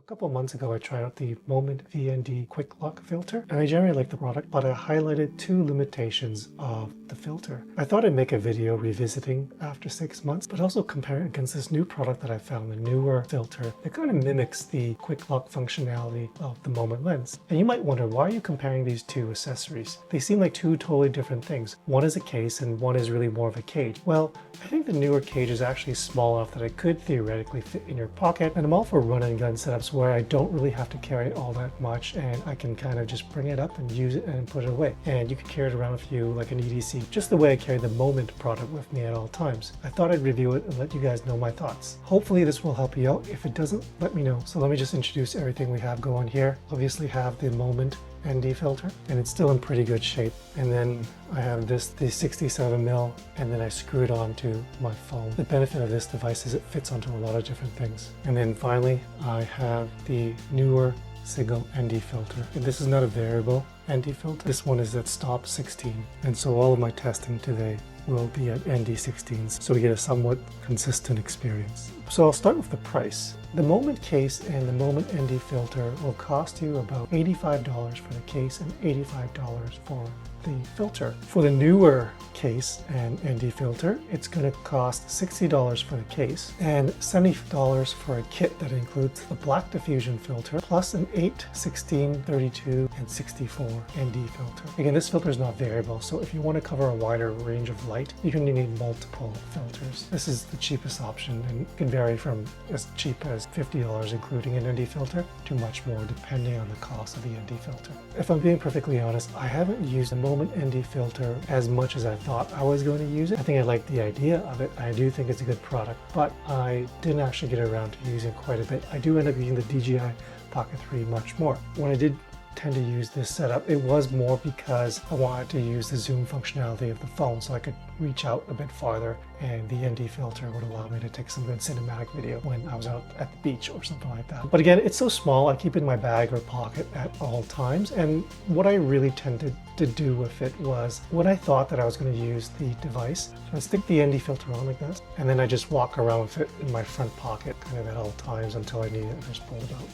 couple months ago, I tried out the Moment ND QuickLock Filter, and I generally like the product, but I highlighted two limitations of the filter. I thought I'd make a video revisiting after 6 months, but also compare it against this new product that I found, the Neewer filter. It kind of mimics the QuickLock functionality of the Moment lens. And you might wonder, why are you comparing these two accessories? They seem like two totally different things. One is a case and one is really more of a cage. Well, I think the Neewer cage is actually small enough that it could theoretically fit in your pocket, and I'm all for run and gun setups where I don't really have to carry all that much and I can kind of just bring it up and use it and put it away. And you can carry it around with you like an EDC, just the way I carry the Moment product with me at all times. I thought I'd review it and let you guys know my thoughts. Hopefully this will help you out. If it doesn't, let me know. So let me just introduce everything we have going here. Obviously have the Moment ND filter, and it's still in pretty good shape. And then I have the 67mm, and then I screw it onto my phone. The benefit of this device is it fits onto a lot of different things. And then finally, I have the Neewer single ND filter. And this is not a variable ND filter. This one is at stop 16. And so all of my testing today will be at ND16s, so we get a somewhat consistent experience. So I'll start with the price. The Moment case and the Moment ND filter will cost you about $85 for the case and $85 for the filter. For the Neewer case and ND filter, it's going to cost $60 for the case and $70 for a kit that includes the black diffusion filter plus an 8, 16, 32, and 64 ND filter. Again, this filter is not variable, so if you want to cover a wider range of light, you're going to need multiple filters. This is the cheapest option, and it can vary from as cheap as $50 including an ND filter to much more depending on the cost of the ND filter. If I'm being perfectly honest, I haven't used the Moment ND filter as much as I thought I was going to use it. I think I like the idea of it. I do think it's a good product, but I didn't actually get around to using it quite a bit. I do end up using the DJI Pocket 3 much more. When I did tend to use this setup, it was more because I wanted to use the zoom functionality of the phone so I could reach out a bit farther, and the ND filter would allow me to take some good cinematic video when I was out at the beach or something like that. But again, it's so small, I keep it in my bag or pocket at all times, and what I really tended to do with it was when I thought that I was going to use the device, so I stick the ND filter on like this, and then I just walk around with it in my front pocket kind of at all times until I need it. I just pull it out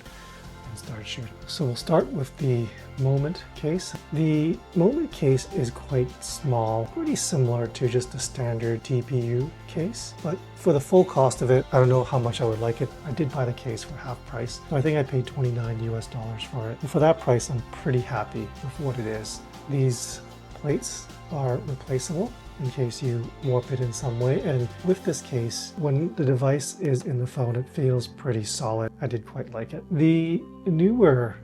and start shooting. So we'll start with the Moment case. The Moment case is quite small, pretty similar to just a standard TPU case, but for the full cost of it, I don't know how much I would like it. I did buy the case for half price, so I think I paid $29 US for it. And for that price, I'm pretty happy with what it is. These plates are replaceable in case you warp it in some way, and with this case, when the device is in the phone, it feels pretty solid. I did quite like it. The Neewer,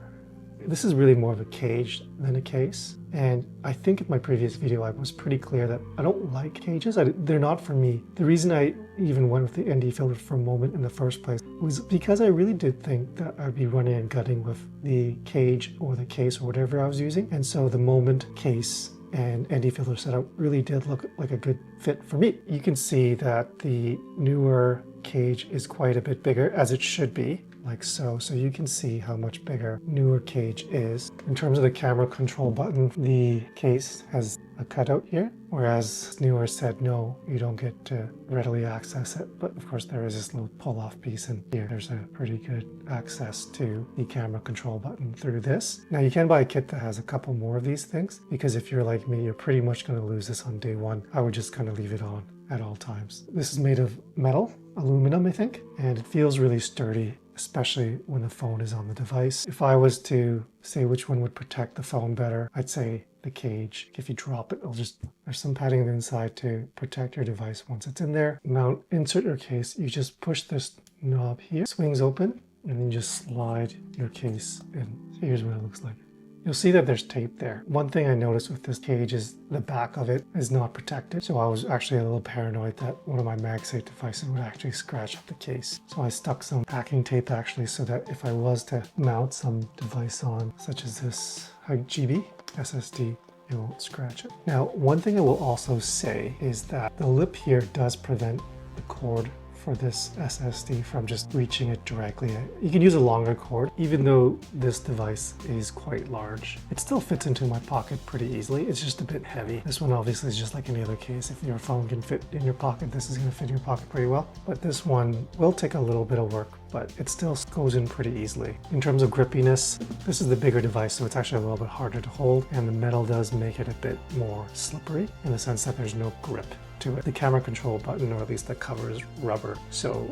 this is really more of a cage than a case, and I think in my previous video I was pretty clear that I don't like cages. They're not for me. The reason I even went with the ND filter for a Moment in the first place was because I really did think that I'd be running and gutting with the cage or the case or whatever I was using, and so the Moment case and ND filter setup really did look like a good fit for me. You can see that the Neewer cage is quite a bit bigger, as it should be, like so. So you can see how much bigger Neewer cage is. In terms of the camera control button, the case has a cutout here, whereas Neewer said no, you don't get to readily access it. But of course there is this little pull-off piece, and here there's a pretty good access to the camera control button through this. Now you can buy a kit that has a couple more of these things, because if you're like me, you're pretty much going to lose this on day one. I would just kind of leave it on at all times. This is made of metal, aluminum I think, and it feels really sturdy, especially when the phone is on the device. If I was to say which one would protect the phone better, I'd say the cage. If you drop it, there's some padding on the inside to protect your device once it's in there. Now, insert your case, you just push this knob here, swings open, and then just slide your case in. So here's what it looks like. You'll see that there's tape there. One thing I noticed with this cage is the back of it is not protected. So I was actually a little paranoid that one of my MagSafe devices would actually scratch up the case. So I stuck some packing tape actually, so that if I was to mount some device on, such as this GB SSD, it won't scratch it. Now, one thing I will also say is that the lip here does prevent the cord for this SSD from just reaching it directly. You can use a longer cord. Even though this device is quite large, it still fits into my pocket pretty easily. It's just a bit heavy. This one obviously is just like any other case. If your phone can fit in your pocket, this is going to fit in your pocket pretty well. But this one will take a little bit of work, but it still goes in pretty easily. In terms of grippiness, this is the bigger device, so it's actually a little bit harder to hold, and the metal does make it a bit more slippery in the sense that there's no grip to it. The camera control button, or at least the cover, is rubber, so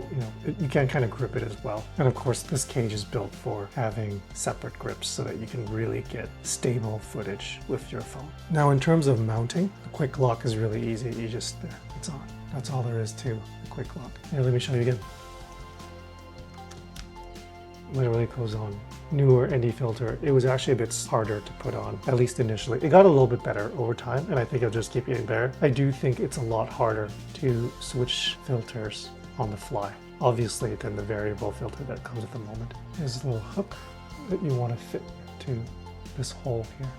you can kind of grip it as well. And of course, this cage is built for having separate grips so that you can really get stable footage with your phone. Now, in terms of mounting, the quick lock is really easy. You just, it's on. That's all there is to the quick lock. Here, let me show you again. Literally goes on. Neewer ND Filter, it was actually a bit harder to put on, at least initially. It got a little bit better over time, and I think it'll just keep getting better. I do think it's a lot harder to switch filters on the fly, obviously, than the variable filter that comes at the moment. There's a little hook that you want to fit to this hole here.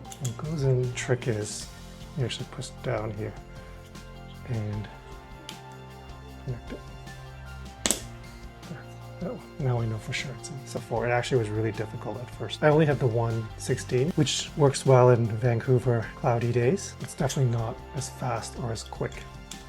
So it goes in. The trick is you actually push down here and connect it. Now I know for sure it's in. So it actually was really difficult at first. I only had the 116, which works well in Vancouver cloudy days. It's definitely not as fast or as quick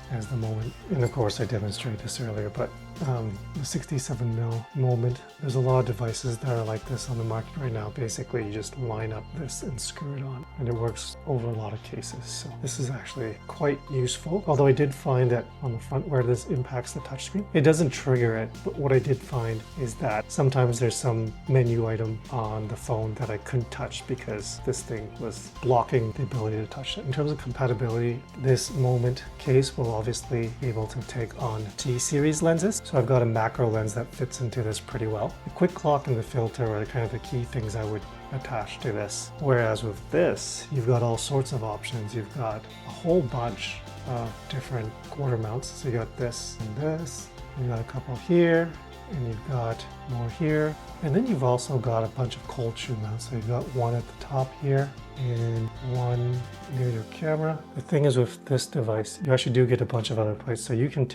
as the Moment. And of course I demonstrated this earlier, but the 67mm Moment, there's a lot of devices that are like this on the market right now. Basically, you just line up this and screw it on, and it works over a lot of cases. So this is actually quite useful. Although I did find that on the front where this impacts the touchscreen, it doesn't trigger it. But what I did find is that sometimes there's some menu item on the phone that I couldn't touch because this thing was blocking the ability to touch it. In terms of compatibility, this Moment case will obviously be able to take on T-series lenses. So I've got a macro lens that fits into this pretty well. The quick lock and the filter are kind of the key things I would attach to this. Whereas with this, you've got all sorts of options. You've got a whole bunch of different quarter mounts. So you got this and this, you got a couple here, and you've got more here. And then you've also got a bunch of cold shoe mounts. So you've got one at the top here and one near your camera. The thing is with this device, you actually do get a bunch of other plates. So you can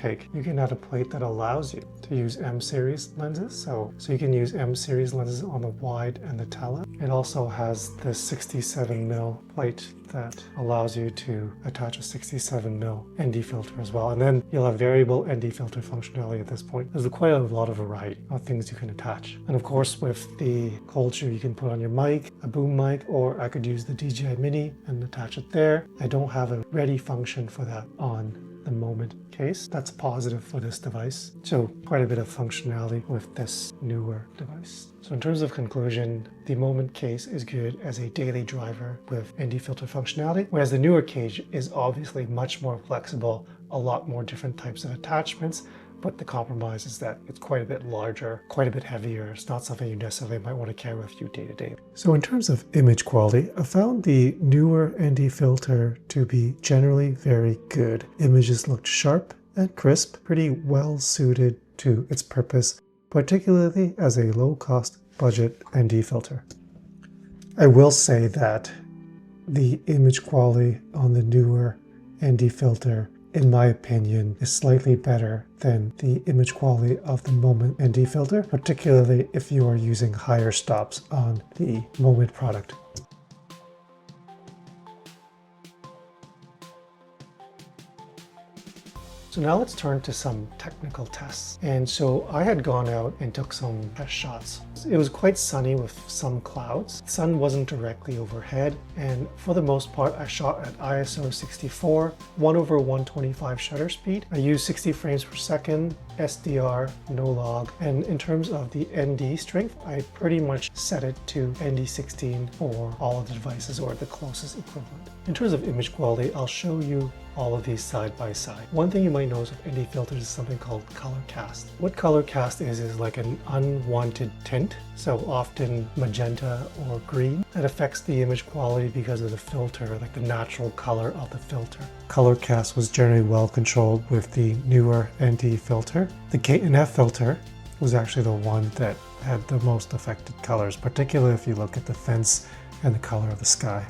add a plate that allows you to use M series lenses. So you can use M series lenses on the wide and the tele. It also has this 67mm plate that allows you to attach a 67mm ND filter as well. And then you'll have variable ND filter functionality at this point. There's quite a lot of variety of things you can attach. And of course, with the cold shoe, you can put on your mic, a boom mic, or I could use the DJI Mini and attach it there. I don't have a ready function for that on the Moment case. That's positive for this device. So quite a bit of functionality with this newer device. So in terms of conclusion, the Moment case is good as a daily driver with ND filter functionality, whereas the newer case is obviously much more flexible, a lot more different types of attachments, but the compromise is that it's quite a bit larger, quite a bit heavier. It's not something you necessarily might want to carry with you day to day. So in terms of image quality, I found the Neewer ND Filter to be generally very good. Images looked sharp and crisp, pretty well suited to its purpose, particularly as a low-cost budget ND filter. I will say that the image quality on the Neewer ND Filter, in my opinion, is slightly better than the image quality of the Moment ND Filter, particularly if you are using higher stops on the Moment product. So now let's turn to some technical tests. And so I had gone out and took some test shots. It was quite sunny with some clouds. The sun wasn't directly overhead, and for the most part I shot at ISO 64, 1/125 shutter speed. I used 60 frames per second, SDR, no log, and in terms of the ND strength, I pretty much set it to ND16 for all of the devices, or the closest equivalent. In terms of image quality, I'll show you all of these side by side. One thing you might notice with ND filters is something called color cast. What color cast is like an unwanted tint, so often magenta or green, that affects the image quality because of the filter, like the natural color of the filter. Color cast was generally well controlled with the Neewer ND filter. The K&F filter was actually the one that had the most affected colors, particularly if you look at the fence and the color of the sky.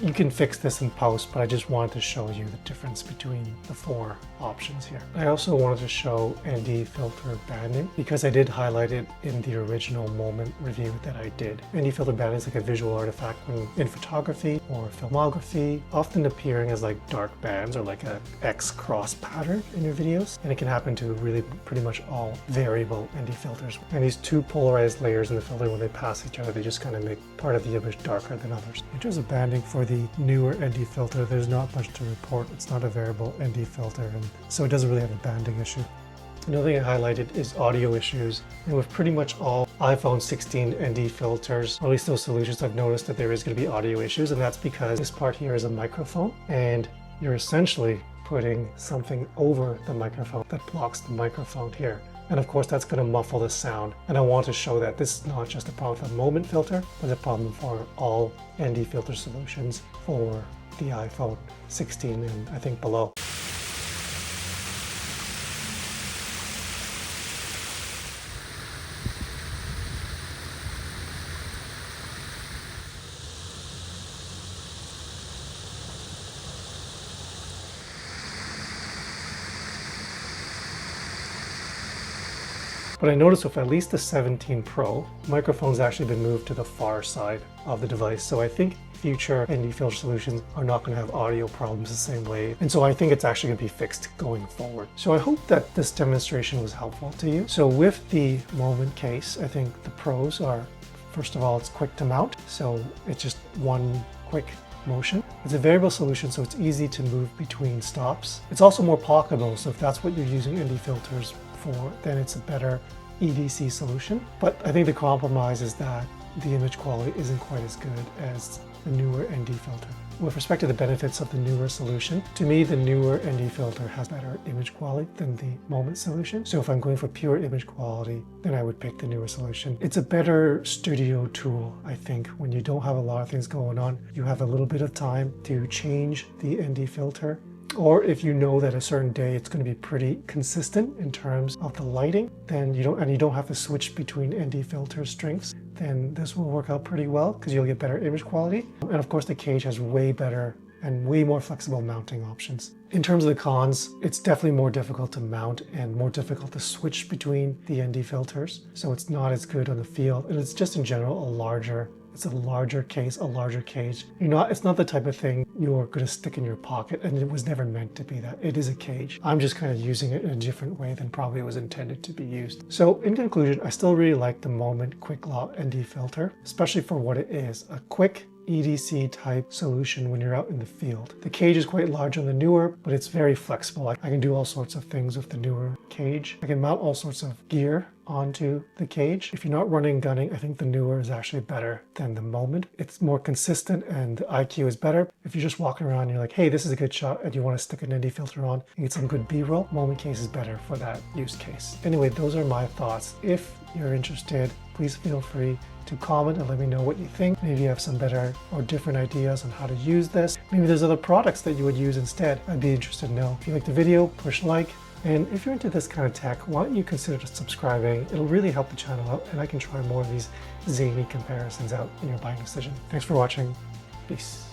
You can fix this in post, but I just wanted to show you the difference between the 4 options here. I also wanted to show ND filter banding because I did highlight it in the original Moment review that I did. ND filter banding is like a visual artifact in photography or filmography, often appearing as like dark bands or like a X cross pattern in your videos. And it can happen to really pretty much all variable ND filters. And these 2 polarized layers in the filter, when they pass each other, they just kind of make part of the image darker than others. In terms of banding for the Neewer ND filter, there's not much to report. It's not a variable ND filter, and so it doesn't really have a banding issue. Another thing I highlighted is audio issues. And with pretty much all iPhone 16 ND filters, or at least those solutions, I've noticed that there is going to be audio issues, and that's because this part here is a microphone, and you're essentially putting something over the microphone that blocks the microphone here. And of course, that's going to muffle the sound. And I want to show that this is not just a problem for the Moment filter, but a problem for all ND filter solutions for the iPhone 16 and I think below. But I noticed with at least the 17 Pro, the microphone's actually been moved to the far side of the device. So I think future ND filter solutions are not going to have audio problems the same way. And so I think it's actually going to be fixed going forward. So I hope that this demonstration was helpful to you. So with the Moment case, I think the pros are, first of all, it's quick to mount. So it's just one quick motion. It's a variable solution, so it's easy to move between stops. It's also more pocketable, so if that's what you're using ND filters for, then it's a better EDC solution. But I think the compromise is that the image quality isn't quite as good as the Neewer ND filter. With respect to the benefits of the Neewer solution, to me the Neewer ND filter has better image quality than the Moment solution. So if I'm going for pure image quality, then I would pick the Neewer solution. It's a better studio tool, I think, when you don't have a lot of things going on. You have a little bit of time to change the ND filter. Or if you know that a certain day it's going to be pretty consistent in terms of the lighting, then you don't have to switch between ND filter strengths, then this will work out pretty well because you'll get better image quality. And of course the cage has way better and way more flexible mounting options. In terms of the cons, it's definitely more difficult to mount and more difficult to switch between the ND filters. So it's not as good on the field, and it's just in general it's a larger case, a larger cage. It's not the type of thing you're going to stick in your pocket, and it was never meant to be that. It is a cage. I'm just kind of using it in a different way than probably it was intended to be used. So in conclusion, I still really like the Moment QuickLock ND Filter, especially for what it is, a quick EDC type solution when you're out in the field. The cage is quite large on the Neewer, but it's very flexible. I can do all sorts of things with the Neewer cage. I can mount all sorts of gear onto the cage. If you're not running gunning, I think the Neewer is actually better than the Moment. It's more consistent and the IQ is better. If you're just walking around and you're like, hey, this is a good shot, and you want to stick an ND filter on and get some good B-roll, Moment case is better for that use case. Anyway, those are my thoughts. If you're interested, please feel free to comment and let me know what you think. Maybe you have some better or different ideas on how to use this. Maybe there's other products that you would use instead. I'd be interested to know. If you like the video, push like. And if you're into this kind of tech, why don't you consider subscribing? It'll really help the channel out, and I can try more of these zany comparisons out in your buying decision. Thanks for watching. Peace.